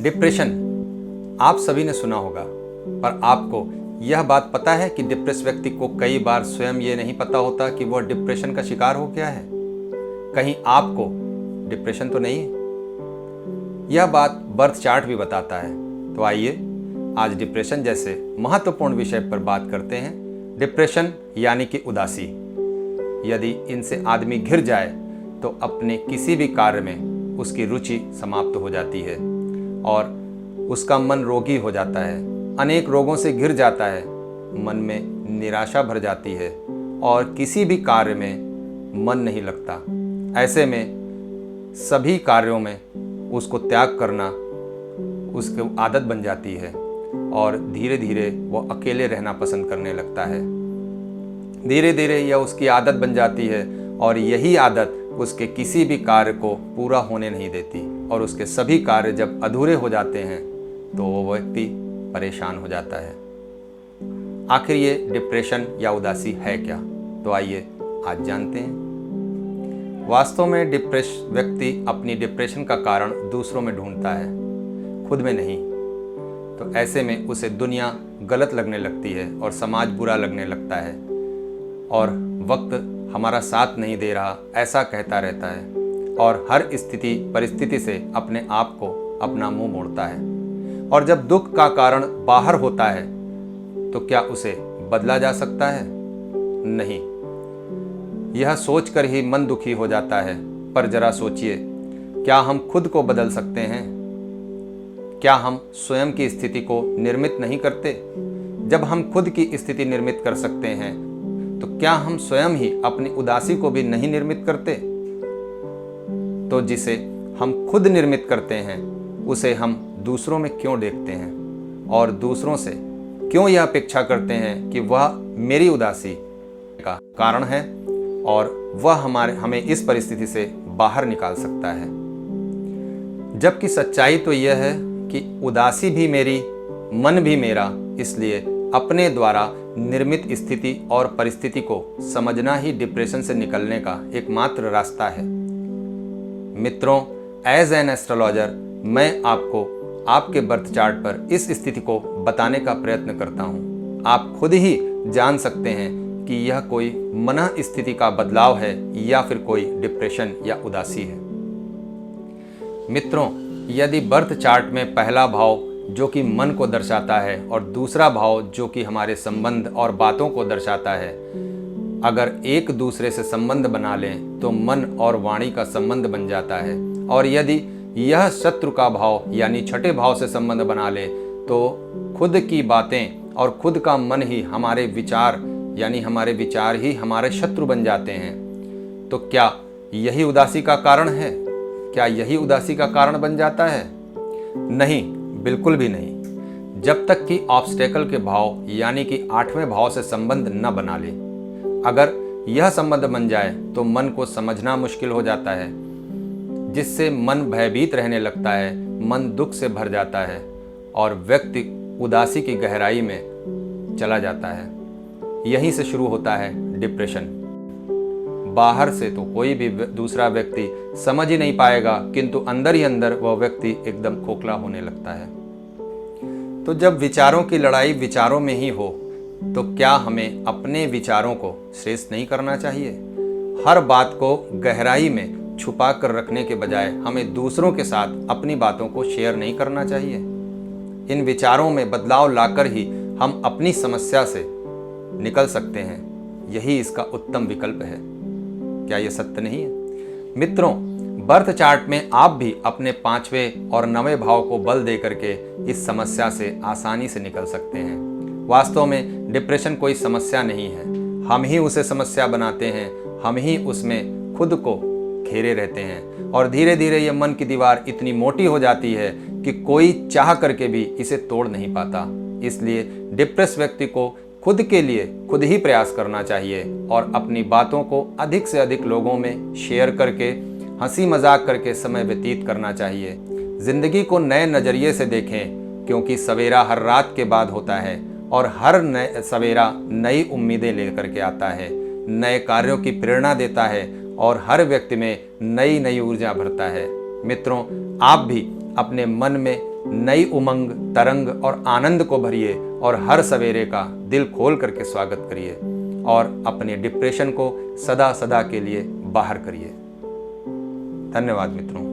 Depression आप सभी ने सुना होगा, पर आपको यह बात पता है कि डिप्रेस व्यक्ति को कई बार स्वयं ये नहीं पता होता कि वह डिप्रेशन का शिकार हो गया है। कहीं आपको डिप्रेशन तो नहीं है? यह बात बर्थ चार्ट भी बताता है। तो आइए आज डिप्रेशन जैसे महत्वपूर्ण विषय पर बात करते हैं। डिप्रेशन यानी कि उदासी। यदि इनसे आदमी घिर जाए तो अपने किसी भी कार्य में उसकी रुचि समाप्त हो जाती है और उसका मन रोगी हो जाता है, अनेक रोगों से घिर जाता है, मन में निराशा भर जाती है और किसी भी कार्य में मन नहीं लगता। ऐसे में सभी कार्यों में उसको त्याग करना उसकी आदत बन जाती है और धीरे धीरे वो अकेले रहना पसंद करने लगता है। धीरे धीरे यह उसकी आदत बन जाती है और यही आदत उसके किसी भी कार्य को पूरा होने नहीं देती और उसके सभी कार्य जब अधूरे हो जाते हैं तो वो व्यक्ति परेशान हो जाता है। आखिर ये डिप्रेशन या उदासी है क्या? तो आइए आज जानते हैं। वास्तव में डिप्रेस व्यक्ति अपनी डिप्रेशन का कारण दूसरों में ढूंढता है, खुद में नहीं। तो ऐसे में उसे दुनिया गलत लगने लगती है और समाज बुरा लगने लगता है और वक्त हमारा साथ नहीं दे रहा ऐसा कहता रहता है और हर स्थिति परिस्थिति से अपने आप को अपना मुंह मोड़ता है। और जब दुख का कारण बाहर होता है तो क्या उसे बदला जा सकता है? नहीं। यह सोचकर ही मन दुखी हो जाता है। पर जरा सोचिए, क्या हम खुद को बदल सकते हैं? क्या हम स्वयं की स्थिति को निर्मित नहीं करते? जब हम खुद की स्थिति निर्मित कर सकते हैं तो क्या हम स्वयं ही अपनी उदासी को भी नहीं निर्मित करते? तो जिसे हम खुद निर्मित करते हैं उसे हम दूसरों में क्यों देखते हैं और दूसरों से क्यों यह अपेक्षा करते हैं कि वह मेरी उदासी का कारण है और वह हमें इस परिस्थिति से बाहर निकाल सकता है। जबकि सच्चाई तो यह है कि उदासी भी मेरी, मन भी मेरा, इसलिए अपने द्वारा निर्मित स्थिति और परिस्थिति को समझना ही डिप्रेशन से निकलने का एकमात्र रास्ता है। मित्रों, एज एन एस्ट्रोलॉजर मैं आपको आपके बर्थ चार्ट पर इस स्थिति को बताने का प्रयत्न करता हूँ। आप खुद ही जान सकते हैं कि यह कोई मन स्थिति का बदलाव है या फिर कोई डिप्रेशन या उदासी है। मित्रों, यदि बर्थ चार्ट में पहला भाव जो कि मन को दर्शाता है और दूसरा भाव जो कि हमारे संबंध और बातों को दर्शाता है, अगर एक दूसरे से संबंध बना लें तो मन और वाणी का संबंध बन जाता है। और यदि यह शत्रु का भाव यानी छठे भाव से संबंध बना ले तो खुद की बातें और खुद का मन ही हमारे विचार यानी हमारे विचार ही हमारे शत्रु बन जाते हैं। तो क्या यही उदासी का कारण है? क्या यही उदासी का कारण बन जाता है? नहीं, बिल्कुल भी नहीं। जब तक कि ऑब्स्टेकल के भाव यानी कि 8वें भाव से संबंध न बना ले। अगर यह संबंध बन जाए तो मन को समझना मुश्किल हो जाता है, जिससे मन भयभीत रहने लगता है, मन दुख से भर जाता है और व्यक्ति उदासी की गहराई में चला जाता है। यहीं से शुरू होता है डिप्रेशन। बाहर से तो कोई भी दूसरा व्यक्ति समझ ही नहीं पाएगा, किंतु अंदर ही अंदर वह व्यक्ति एकदम खोखला होने लगता है। तो जब विचारों की लड़ाई विचारों में ही हो तो क्या हमें अपने विचारों को श्रेष्ठ नहीं करना चाहिए? हर बात को गहराई में छुपा कर रखने के बजाय हमें दूसरों के साथ अपनी बातों को शेयर नहीं करना चाहिए? इन विचारों में बदलाव लाकर ही हम अपनी समस्या से निकल सकते हैं। यही इसका उत्तम विकल्प है। क्या यह सत्य नहीं है? मित्रों, बर्थ चार्ट में आप भी अपने 5वें और 9वें भाव को बल दे करके इस समस्या से आसानी से निकल सकते हैं। वास्तव में डिप्रेशन कोई समस्या नहीं है, हम ही उसे समस्या बनाते हैं, हम ही उसमें खुद को घेरे रहते हैं और धीरे धीरे यह मन की दीवार इतनी मोटी हो जाती है कि कोई चाह करके भी इसे तोड़ नहीं पाता। इसलिए डिप्रेस व्यक्ति को खुद के लिए खुद ही प्रयास करना चाहिए और अपनी बातों को अधिक से अधिक लोगों में शेयर करके हंसी मजाक करके समय व्यतीत करना चाहिए। जिंदगी को नए नज़रिए से देखें, क्योंकि सवेरा हर रात के बाद होता है और हर नए सवेरा नई उम्मीदें लेकर के आता है, नए कार्यों की प्रेरणा देता है और हर व्यक्ति में नई नई ऊर्जा भरता है। मित्रों, आप भी अपने मन में नई उमंग, तरंग और आनंद को भरिए और हर सवेरे का दिल खोल करके स्वागत करिए और अपने डिप्रेशन को सदा सदा के लिए बाहर करिए। धन्यवाद मित्रों।